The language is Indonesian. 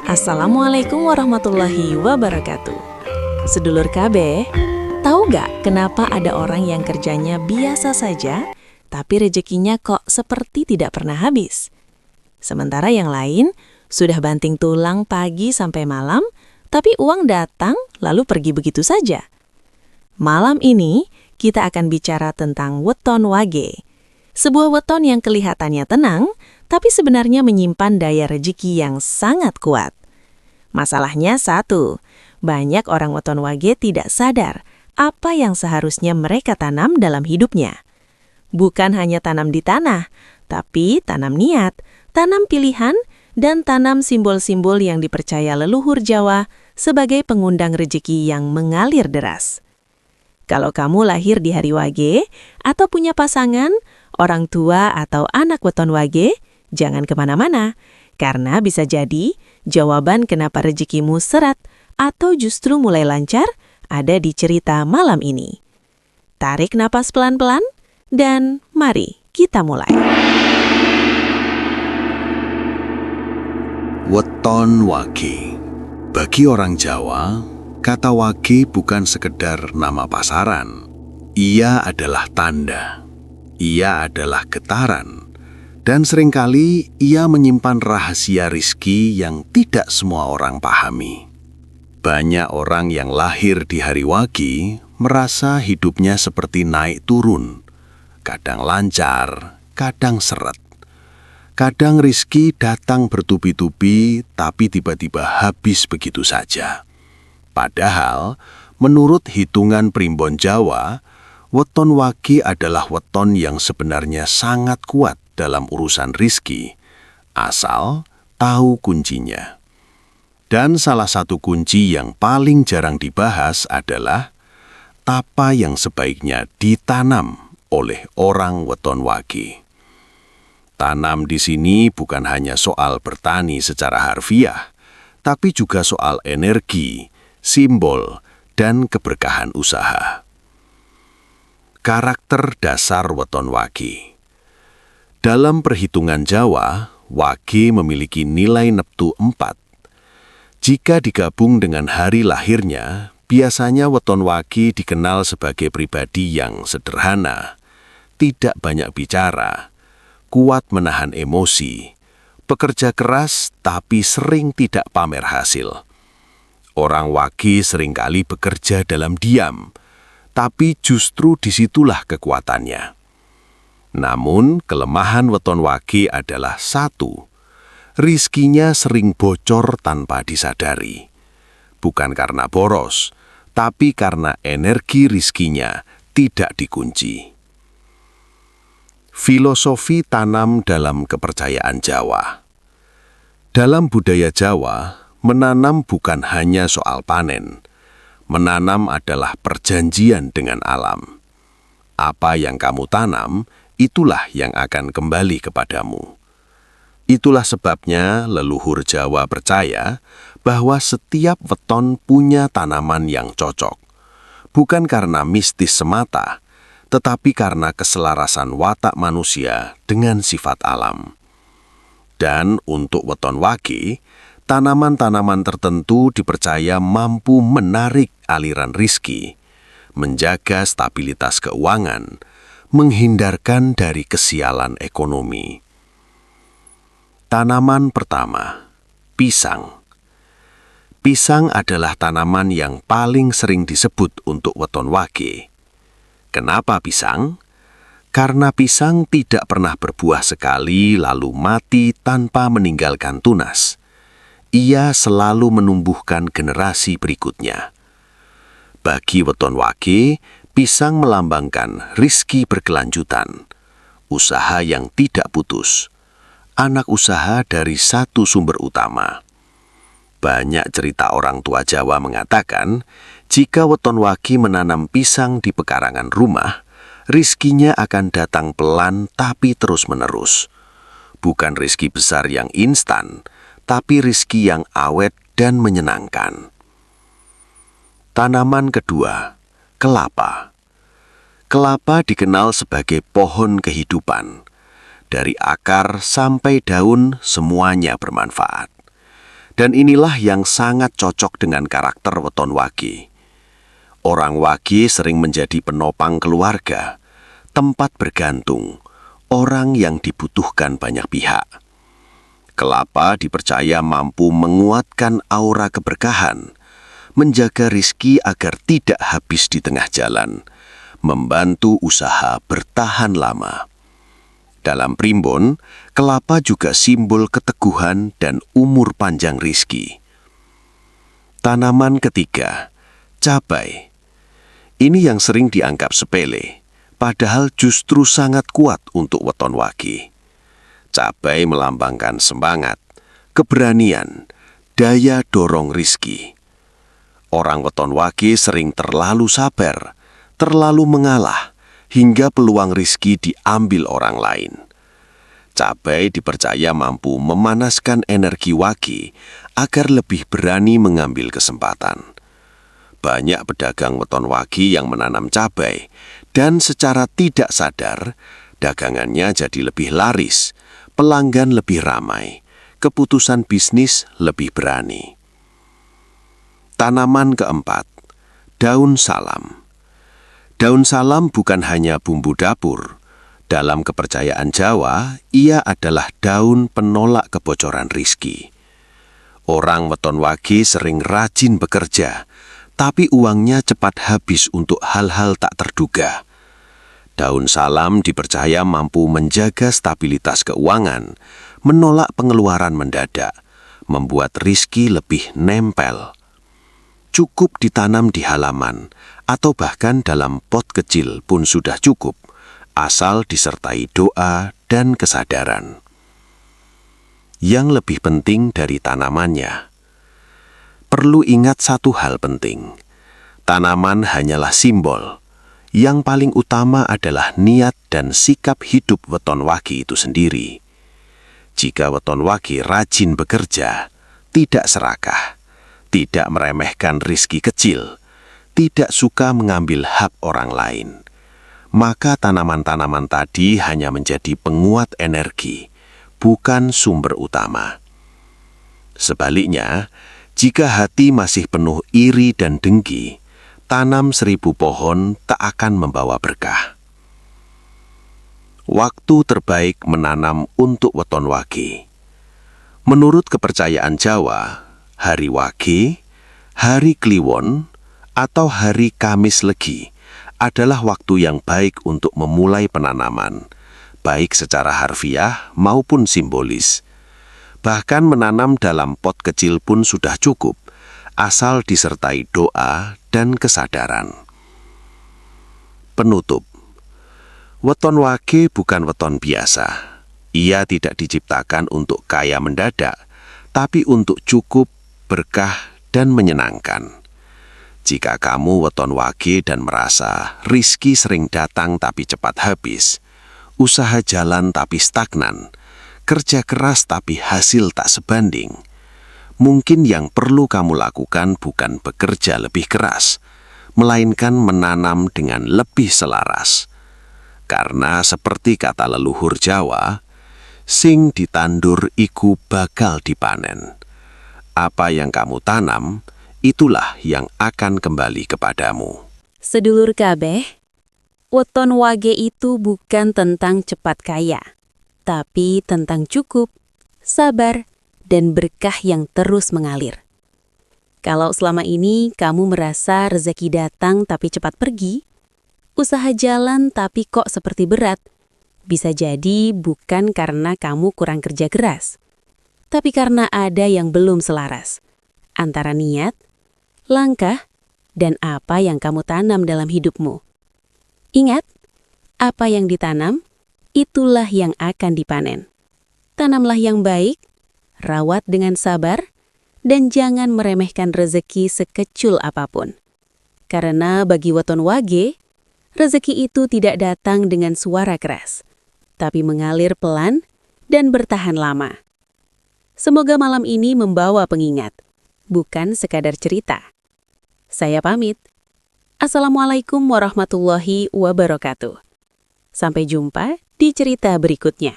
Assalamualaikum warahmatullahi wabarakatuh. Sedulur KB, tahu gak kenapa ada orang yang kerjanya biasa saja, tapi rezekinya kok seperti tidak pernah habis? Sementara yang lain sudah banting tulang pagi sampai malam, tapi uang datang lalu pergi begitu saja. Malam ini kita akan bicara tentang weton wage. Sebuah weton yang kelihatannya tenang, tapi sebenarnya menyimpan daya rezeki yang sangat kuat. Masalahnya satu, banyak orang weton wage tidak sadar apa yang seharusnya mereka tanam dalam hidupnya. Bukan hanya tanam di tanah, tapi tanam niat, tanam pilihan, dan tanam simbol-simbol yang dipercaya leluhur Jawa sebagai pengundang rezeki yang mengalir deras. Kalau kamu lahir di hari wage atau punya pasangan, orang tua atau anak weton wage, jangan kemana-mana, karena bisa jadi jawaban kenapa rezekimu seret atau justru mulai lancar ada di cerita malam ini. Tarik napas pelan-pelan dan mari kita mulai. Weton wage. Bagi orang Jawa, kata wage bukan sekedar nama pasaran. Ia adalah tanda. Ia adalah getaran. Dan seringkali ia menyimpan rahasia rizki yang tidak semua orang pahami. Banyak orang yang lahir di hari wage merasa hidupnya seperti naik turun. Kadang lancar, kadang seret. Kadang rizki datang bertubi-tubi, tapi tiba-tiba habis begitu saja. Padahal, menurut hitungan primbon Jawa, weton wage adalah weton yang sebenarnya sangat kuat dalam urusan rizki, asal tahu kuncinya. Dan salah satu kunci yang paling jarang dibahas adalah apa yang sebaiknya ditanam oleh orang weton wage. Tanam di sini bukan hanya soal bertani secara harfiah, tapi juga soal energi, simbol, dan keberkahan usaha. Karakter dasar weton wage. Dalam perhitungan Jawa, wage memiliki nilai neptu 4. Jika digabung dengan hari lahirnya, biasanya weton wage dikenal sebagai pribadi yang sederhana, tidak banyak bicara, kuat menahan emosi, pekerja keras tapi sering tidak pamer hasil. Orang wage seringkali bekerja dalam diam, tapi justru disitulah kekuatannya. Namun, kelemahan weton wage adalah satu, rizkinya sering bocor tanpa disadari. Bukan karena boros, tapi karena energi rizkinya tidak dikunci. Filosofi tanam dalam kepercayaan Jawa. Dalam budaya Jawa, menanam bukan hanya soal panen. Menanam adalah perjanjian dengan alam. Apa yang kamu tanam, itulah yang akan kembali kepadamu. Itulah sebabnya leluhur Jawa percaya bahwa setiap weton punya tanaman yang cocok. Bukan karena mistis semata, tetapi karena keselarasan watak manusia dengan sifat alam. Dan untuk weton wage, tanaman-tanaman tertentu dipercaya mampu menarik aliran rizki, menjaga stabilitas keuangan, menghindarkan dari kesialan ekonomi. Tanaman pertama, pisang. Pisang adalah tanaman yang paling sering disebut untuk weton wage. Kenapa pisang? Karena pisang tidak pernah berbuah sekali lalu mati tanpa meninggalkan tunas. Ia selalu menumbuhkan generasi berikutnya. Bagi weton wage, pisang melambangkan rizki berkelanjutan, usaha yang tidak putus, anak usaha dari satu sumber utama. Banyak cerita orang tua Jawa mengatakan, jika weton wage menanam pisang di pekarangan rumah, rizkinya akan datang pelan tapi terus-menerus. Bukan rizki besar yang instan, tapi rizki yang awet dan menyenangkan. Tanaman kedua, kelapa. Kelapa dikenal sebagai pohon kehidupan. Dari akar sampai daun semuanya bermanfaat. Dan inilah yang sangat cocok dengan karakter weton wage. Orang wage sering menjadi penopang keluarga, tempat bergantung, orang yang dibutuhkan banyak pihak. Kelapa dipercaya mampu menguatkan aura keberkahan, menjaga rizki agar tidak habis di tengah jalan, membantu usaha bertahan lama. Dalam primbon, kelapa juga simbol keteguhan dan umur panjang rizki. Tanaman ketiga, cabai. Ini yang sering dianggap sepele, padahal justru sangat kuat untuk weton wage. Cabai melambangkan semangat, keberanian, daya dorong rizki. Orang weton wage sering terlalu sabar, terlalu mengalah, hingga peluang rizki diambil orang lain. Cabai dipercaya mampu memanaskan energi wage agar lebih berani mengambil kesempatan. Banyak pedagang weton wage yang menanam cabai, dan secara tidak sadar, dagangannya jadi lebih laris, pelanggan lebih ramai, keputusan bisnis lebih berani. Tanaman keempat, daun salam. Daun salam bukan hanya bumbu dapur. Dalam kepercayaan Jawa, ia adalah daun penolak kebocoran rizki. Orang weton wage sering rajin bekerja, tapi uangnya cepat habis untuk hal-hal tak terduga. Daun salam dipercaya mampu menjaga stabilitas keuangan, menolak pengeluaran mendadak, membuat rizki lebih nempel. Cukup ditanam di halaman, atau bahkan dalam pot kecil pun sudah cukup, asal disertai doa dan kesadaran. Yang lebih penting dari tanamannya, perlu ingat satu hal penting. Tanaman hanyalah simbol. Yang paling utama adalah niat dan sikap hidup weton wage itu sendiri. Jika weton wage rajin bekerja, tidak serakah, tidak meremehkan rizki kecil, tidak suka mengambil hak orang lain, maka tanaman-tanaman tadi hanya menjadi penguat energi, bukan sumber utama. Sebaliknya, jika hati masih penuh iri dan dengki, tanam 1000 pohon tak akan membawa berkah. Waktu terbaik menanam untuk weton wage. Menurut kepercayaan Jawa, hari Wage, hari Kliwon, atau hari Kamis Legi adalah waktu yang baik untuk memulai penanaman, baik secara harfiah maupun simbolis. Bahkan menanam dalam pot kecil pun sudah cukup, asal disertai doa dan kesadaran. Penutup. Weton wage bukan weton biasa. Ia tidak diciptakan untuk kaya mendadak, tapi untuk cukup, berkah, dan menyenangkan. Jika kamu weton wage dan merasa rizki sering datang tapi cepat habis, usaha jalan tapi stagnan, kerja keras tapi hasil tak sebanding, mungkin yang perlu kamu lakukan bukan bekerja lebih keras, melainkan menanam dengan lebih selaras. Karena seperti kata leluhur Jawa, sing ditandur iku bakal dipanen. Apa yang kamu tanam, itulah yang akan kembali kepadamu. Sedulur kabeh, weton wage itu bukan tentang cepat kaya, tapi tentang cukup, sabar, dan berkah yang terus mengalir. Kalau selama ini kamu merasa rezeki datang tapi cepat pergi, usaha jalan tapi kok seperti berat, bisa jadi bukan karena kamu kurang kerja keras, tapi karena ada yang belum selaras antara niat, langkah, dan apa yang kamu tanam dalam hidupmu. Ingat, apa yang ditanam, itulah yang akan dipanen. Tanamlah yang baik, rawat dengan sabar, dan jangan meremehkan rezeki sekecil apapun. Karena bagi weton wage, rezeki itu tidak datang dengan suara keras, tapi mengalir pelan dan bertahan lama. Semoga malam ini membawa pengingat, bukan sekadar cerita. Saya pamit. Assalamualaikum warahmatullahi wabarakatuh. Sampai jumpa di cerita berikutnya.